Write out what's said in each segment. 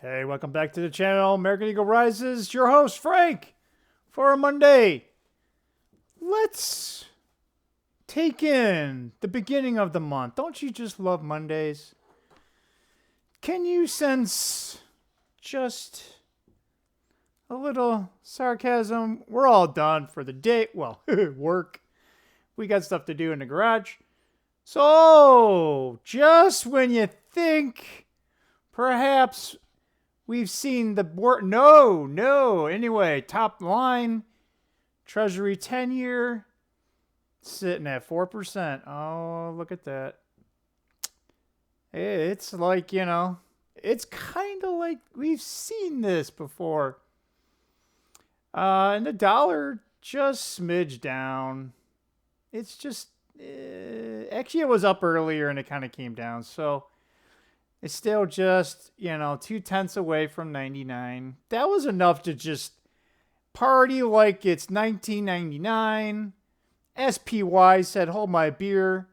Hey, welcome back to the channel. American Eagle Rises. Your host, Frank, for a Monday. Let's take in the beginning of the month. Don't you just love Mondays? Can you sense just a little sarcasm? We're all done for the day. Well, work. We got stuff to do in the garage. So, just when you think perhaps we've seen the board. No. Anyway, top line, Treasury 10-year sitting at 4%. Oh, look at that. It's like, it's kind of like we've seen this before. And the dollar just smidged down. It's just, actually it was up earlier and it kind of came down. So it's still just, 0.2 away from 99. That was enough to just party like it's 1999. SPY said, hold my beer.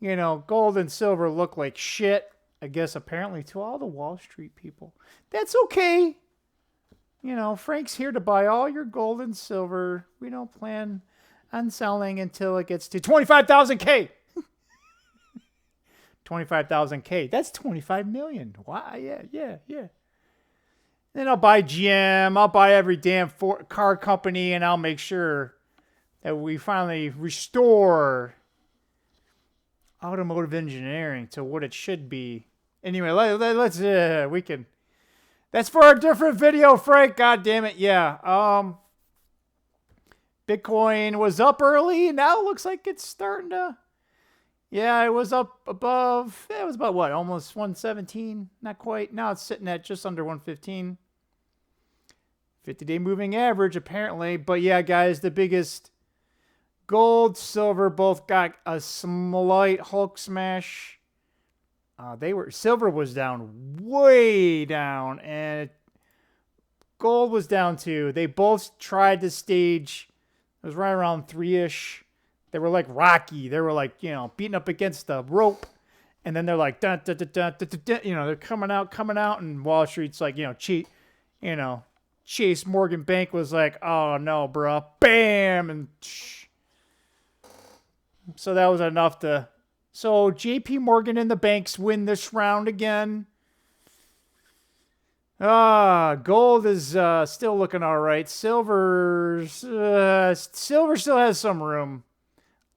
Gold and silver look like shit. I guess apparently to all the Wall Street people. That's okay. Frank's here to buy all your gold and silver. We don't plan on selling until it gets to 25,000K. 25,000K. That's 25 million. Wow. Yeah. Then I'll buy GM. I'll buy every damn car company, and I'll make sure that we finally restore automotive engineering to what it should be. Anyway, let's we can. That's for a different video, Frank. God damn it. Yeah. Bitcoin was up early. Now it looks like it's starting to. Yeah, it was up above. It was about what? Almost 117. Not quite. Now it's sitting at just under 115. 50-day moving average, apparently. But yeah, guys, the biggest gold, silver both got a slight Hulk smash. Silver was down, way down, and gold was down too. They both tried to stage. It was right around 3-ish. They were like Rocky. They were like, beating up against the rope. And then they're like, dun, dun, dun, dun, dun, dun, dun, they're coming out. And Wall Street's like, Chase Morgan Bank was like, oh no, bro. Bam. And so that was enough to. So JP Morgan and the banks win this round again. Gold is still looking all right. Silver still has some room.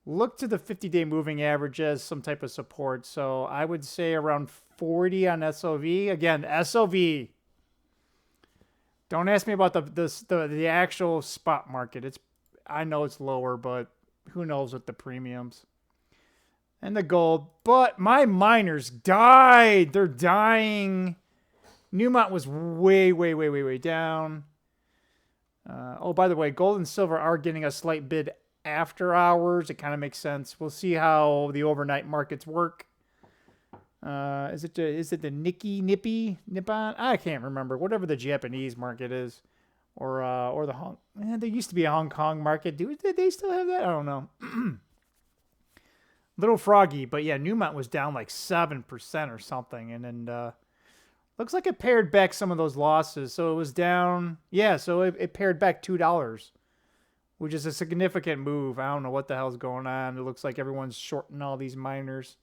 Look to the 50-day moving average as some type of support. So I would say around 40 on SOV. Again, SOV. Don't ask me about the actual spot market. I know it's lower, but who knows with the premiums. And the gold. But my miners died. They're dying. Newmont was way down. Oh, by the way, gold and silver are getting a slight bid after hours. It kind of makes sense. We'll see how the overnight markets work. Is it the Nippon? I can't remember. Whatever the Japanese market is, or the Hong. There used to be a Hong Kong market. Did they still have that? I don't know. Little froggy, but yeah, Newmont was down like 7% or something, and then looks like it pared back some of those losses. So it was down. Yeah, so it pared back $2. Which is a significant move. I don't know what the hell's going on. It looks like everyone's shorting all these miners.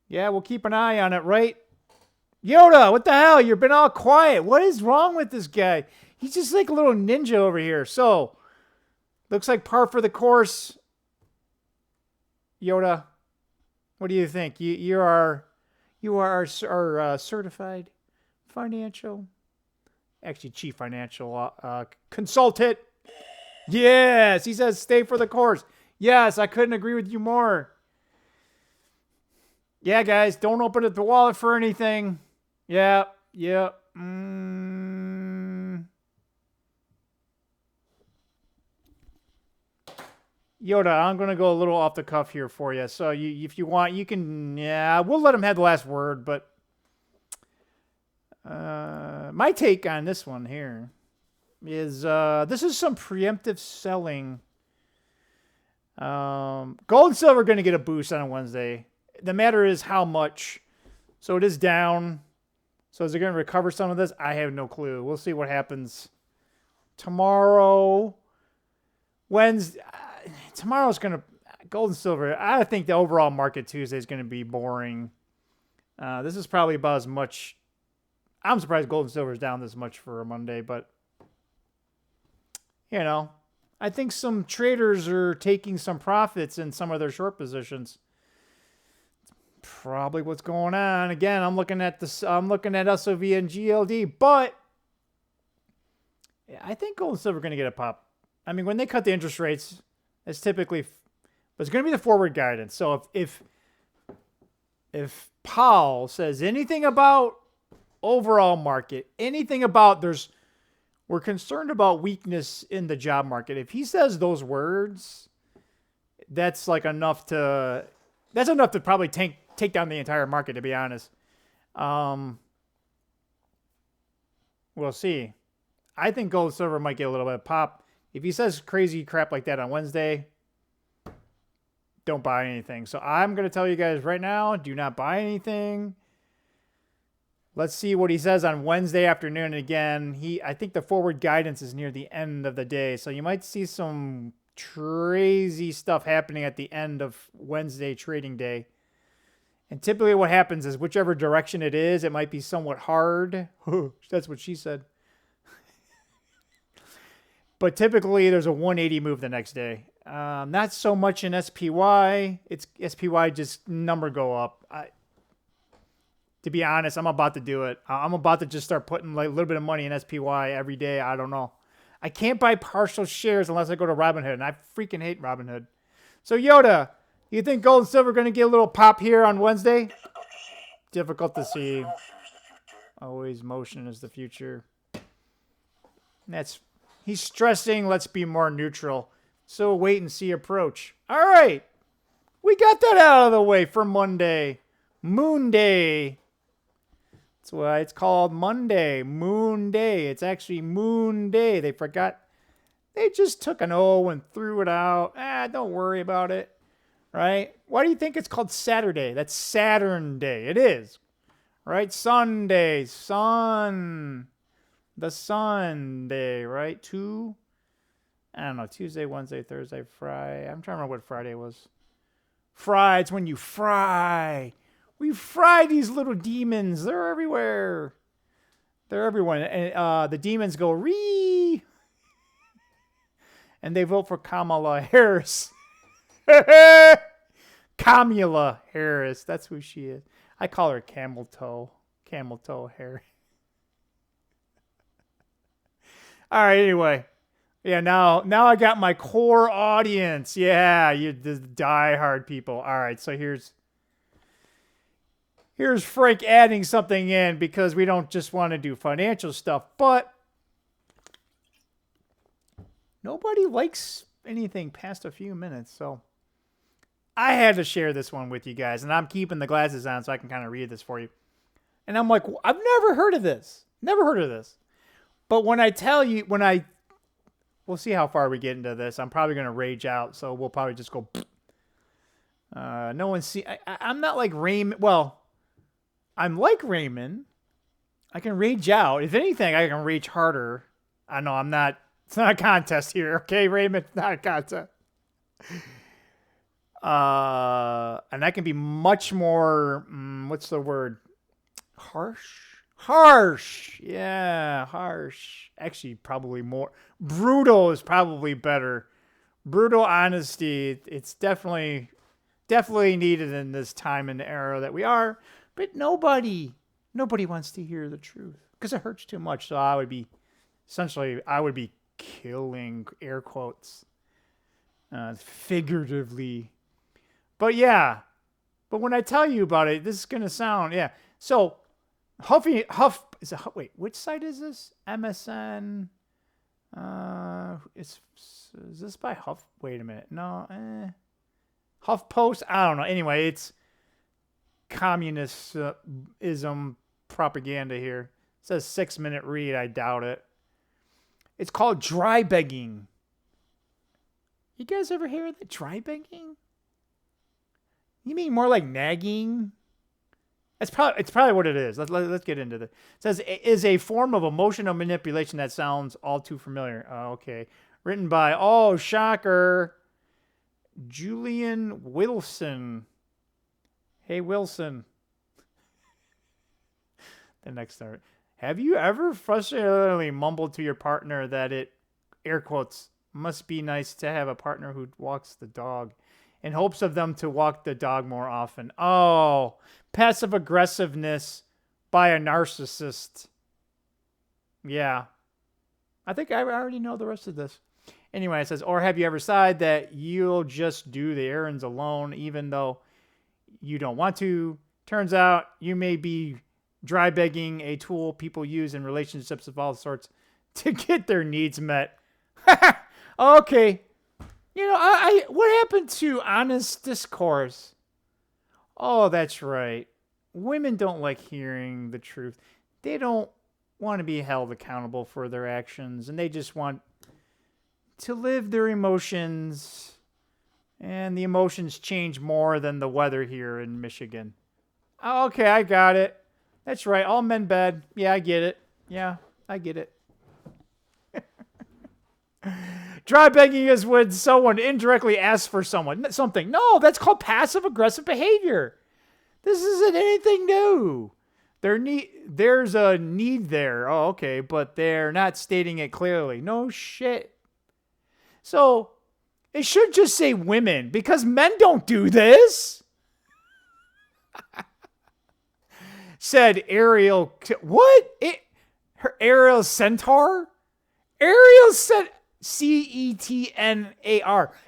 Yeah, we'll keep an eye on it, right? Yoda, what the hell? You've been all quiet. What is wrong with this guy? He's just like a little ninja over here. So, looks like par for the course. Yoda, what do you think? You are our certified financial, actually chief financial consultant. Yes, he says stay for the course. Yes, I couldn't agree with you more. Yeah, guys, don't open up the wallet for anything. Yeah. Yoda, I'm going to go a little off the cuff here for you. So if you want, you can, yeah, we'll let him have the last word. But my take on this one here is this is some preemptive selling. Gold and silver are going to get a boost on a Wednesday. The matter is how much. So it is down. So is it going to recover some of this? I have no clue. We'll see what happens tomorrow. Wednesday. Tomorrow's going to gold and silver. I think the overall market Tuesday is going to be boring. This is probably about as much. I'm surprised gold and silver is down this much for a Monday, but you know, I think some traders are taking some profits in some of their short positions. Probably what's going on. Again, I'm looking at this. I'm looking at SOV and GLD, but I think gold and silver are going to get a pop. I mean, when they cut the interest rates, it's typically, but it's going to be the forward guidance. So if Powell says anything about overall market, anything about we're concerned about weakness in the job market. If he says those words, that's like enough to probably take down the entire market, to be honest. We'll see. I think gold and silver might get a little bit of pop. If he says crazy crap like that on Wednesday, don't buy anything. So I'm going to tell you guys right now, do not buy anything. Let's see what he says on Wednesday afternoon. And again, I think the forward guidance is near the end of the day. So you might see some crazy stuff happening at the end of Wednesday trading day. And typically what happens is whichever direction it is, it might be somewhat hard. That's what she said. But typically there's a 180 move the next day. Not so much in SPY. It's SPY just number go up. To be honest, I'm about to do it. I'm about to just start putting like a little bit of money in SPY every day. I don't know. I can't buy partial shares unless I go to Robinhood, and I freaking hate Robinhood. So Yoda, you think gold and silver are going to get a little pop here on Wednesday? Difficult to see. Always motion is the future. He's stressing, let's be more neutral. So wait and see approach. All right. We got that out of the way for Monday. Moon Day. That's why it's called Monday. Moon Day. It's actually Moon Day. They forgot. They just took an O and threw it out. Don't worry about it. Right? Why do you think it's called Saturday? That's Saturn Day. It is. Right? Sunday. Sun. The Sunday, right? I don't know. Tuesday, Wednesday, Thursday, Friday. I'm trying to remember what Friday was. Fry. It's when you fry. We fry these little demons. They're everywhere. They're everywhere. And the demons go, ree. And they vote for Kamala Harris. Kamala Harris. That's who she is. I call her Camel Toe. Camel Toe Harris. All right, anyway. Yeah, now I got my core audience. Yeah, you the diehard people. All right, so here's Frank adding something in because we don't just want to do financial stuff, but nobody likes anything past a few minutes, so I had to share this one with you guys, and I'm keeping the glasses on so I can kind of read this for you. And I'm like, I've never heard of this. Never heard of this. But when I tell you, we'll see how far we get into this. I'm probably going to rage out, so we'll probably just go. No one see. I'm not like Raymond. Well, I'm like Raymond. I can rage out. If anything, I can rage harder. I know I'm not. It's not a contest here, okay, Raymond? It's not a contest. And I can be much more. What's the word? Harsh. Yeah, harsh. Actually, probably more. Brutal is probably better. Brutal honesty. It's definitely needed in this time and era that we are. But nobody wants to hear the truth because it hurts too much. So I would be killing, air quotes, figuratively. But yeah. But when I tell you about it, this is going to sound, yeah. So wait, which site is this? MSN. Is this by Huff? Wait a minute. No. HuffPost. I don't know. Anyway, it's communism propaganda here. It says 6-minute read. I doubt it. It's called dry begging. You guys ever hear of the dry begging? You mean more like nagging? It's probably what it is. Let's get into this. It says is a form of emotional manipulation that sounds all too familiar. Okay. Written by, oh, shocker, Julian Wilson. Hey, Wilson. The next start. Have you ever frustratingly mumbled to your partner that it, air quotes, must be nice to have a partner who walks the dog in hopes of them to walk the dog more often? Oh, passive aggressiveness by a narcissist. Yeah. I think I already know the rest of this. Anyway, it says, or have you ever decided that you'll just do the errands alone even though you don't want to? Turns out you may be dry begging, a tool people use in relationships of all sorts to get their needs met. Okay. You know, I what happened to honest discourse? Oh, that's right. Women don't like hearing the truth. They don't want to be held accountable for their actions, and they just want to live their emotions. And the emotions change more than the weather here in Michigan. Okay, I got it. That's right. All men bad. Yeah, I get it. Yeah, I get it. Dry begging is when someone indirectly asks for something. No, that's called passive-aggressive behavior. This isn't anything new. There's a need there. Oh, okay, but they're not stating it clearly. No shit. So, it should just say women, because men don't do this. Said Ariel. What? Her Ariel Centaur? Ariel Cetnar.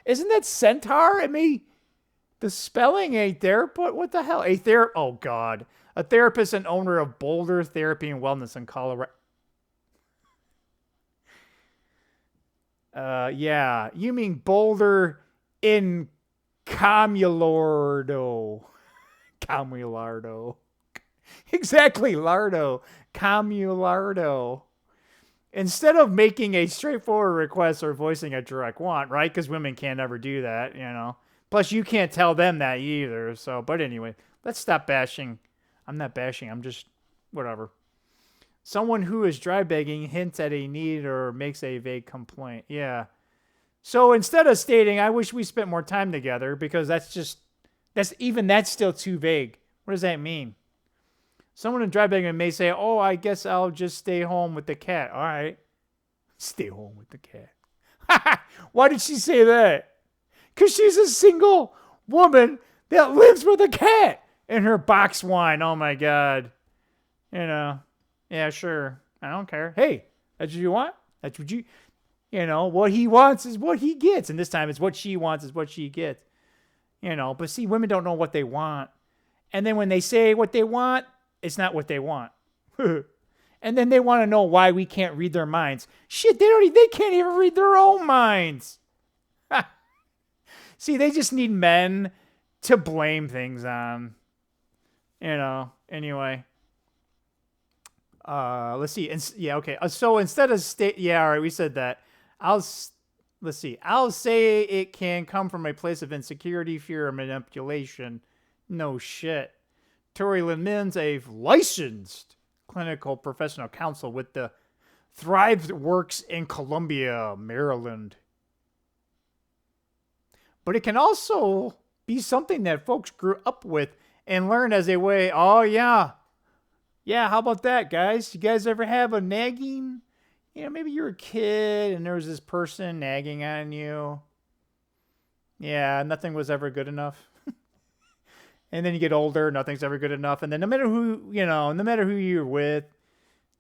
Isn't that centaur? The spelling ain't there, but what the hell? Oh, God. A therapist and owner of Boulder Therapy and Wellness in Colorado. Yeah. You mean Boulder in Camulardo. Camulardo. Exactly, Lardo. Camulardo. Instead of making a straightforward request or voicing a direct want, right? Because women can't ever do that, you know. Plus, you can't tell them that either. So, but anyway, let's stop bashing. I'm not bashing. I'm just, whatever. Someone who is dry begging hints at a need or makes a vague complaint. Yeah. So instead of stating, I wish we spent more time together, because that's still too vague. What does that mean? Someone in dry begging may say, oh, I guess I'll just stay home with the cat. All right. Stay home with the cat. Why did she say that? Because she's a single woman that lives with a cat and her box wine. Oh, my God. You know. Yeah, sure. I don't care. Hey, that's what you want? That's what what he wants is what he gets. And this time it's what she wants is what she gets. But see, women don't know what they want. And then when they say what they want, it's not what they want. And then they want to know why we can't read their minds. Shit, they can't even read their own minds. See, they just need men to blame things on. Anyway. Let's see. Okay. So instead of all right, we said that. Let's see. I'll say it can come from a place of insecurity, fear, or manipulation. No shit. Tori Lynn Mins, a licensed clinical professional counsel with the Thrive Works in Columbia, Maryland. But it can also be something that folks grew up with and learn as a way. Oh, yeah. Yeah, how about that, guys? You guys ever have a nagging? Maybe you're a kid and there was this person nagging on you. Yeah, nothing was ever good enough. And then you get older, nothing's ever good enough. And then no matter who you're with,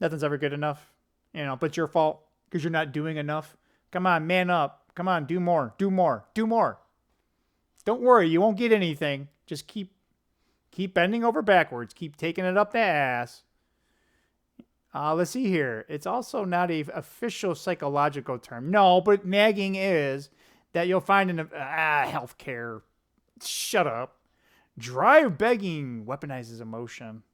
nothing's ever good enough. But it's your fault because you're not doing enough. Come on, man up. Come on, do more, do more, do more. Don't worry, you won't get anything. Just keep bending over backwards. Keep taking it up the ass. Let's see here. It's also not an official psychological term. No, but nagging is that you'll find in healthcare. Shut up. Dry begging weaponizes emotion.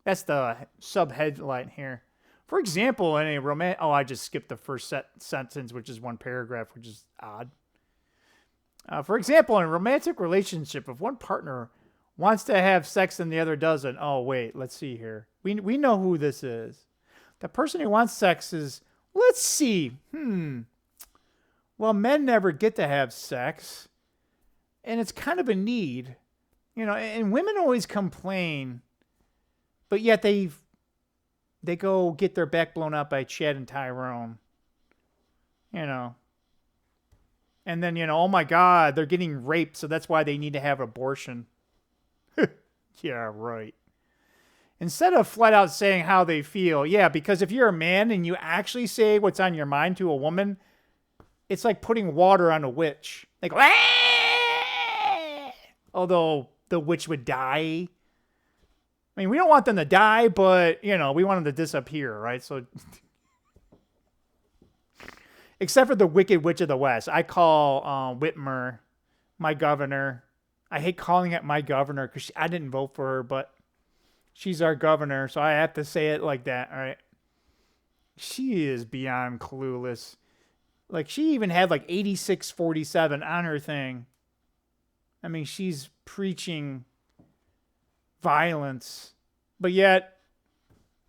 That's the sub-headline here. For example, in a romantic... Oh, I just skipped the first sentence, which is one paragraph, which is odd. For example, in a romantic relationship, if one partner wants to have sex and the other doesn't. Oh, wait, let's see here. We know who this is. The person who wants sex is, let's see. Well, men never get to have sex. And it's kind of a need. You know, and women always complain. But yet they go get their back blown up by Chad and Tyrone. You know. And then, you know, oh my God, they're getting raped, so that's why they need to have abortion. Yeah, right. Instead of flat out saying how they feel, yeah, because if you're a man and you actually say what's on your mind to a woman, it's like putting water on a witch. Like, although the witch would die. I mean, we don't want them to die, but, you know, we want them to disappear, right? So, except for the Wicked Witch of the West. I call Whitmer my governor. I hate calling it my governor because I didn't vote for her, but she's our governor, so I have to say it like that, all right? She is beyond clueless. Like, she even had like 8647 on her thing. I mean, she's preaching violence, but yet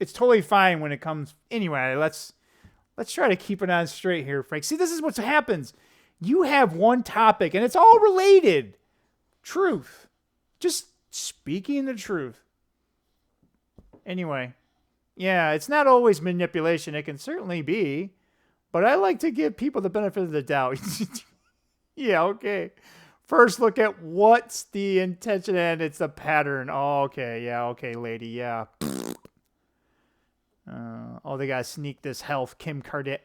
it's totally fine when it comes. Anyway, let's try to keep it on straight here, Frank. See, this is what happens. You have one topic, and it's all related. Truth. Just speaking the truth. Anyway, yeah, it's not always manipulation. It can certainly be, but I like to give people the benefit of the doubt. Yeah, okay. First, look at what's the intention, and it's the pattern. Oh, okay, yeah, okay, lady, yeah. Oh, they gotta sneak this health. Kim Kardashian.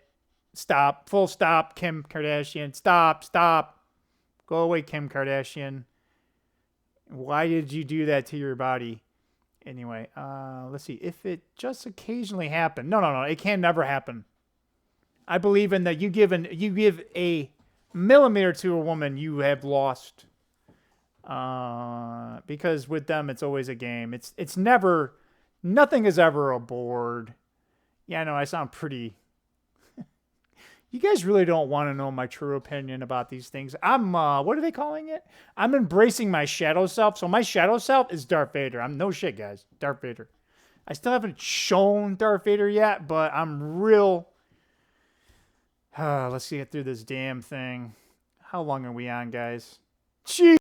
Stop. Full stop, Kim Kardashian. Stop. Go away, Kim Kardashian. Why did you do that to your body? Anyway, let's see. If it just occasionally happened. No. It can never happen. I believe in that you give a millimeter to a woman, you have lost. Because with them, it's always a game. It's never, nothing is ever a board. Yeah, I know I sound pretty. You guys really don't want to know my true opinion about these things. I'm, what are they calling it? I'm embracing my shadow self. So my shadow self is Darth Vader. I'm no shit, guys. Darth Vader. I still haven't shown Darth Vader yet, but I'm real. Let's get through this damn thing. How long are we on, guys? Jeez.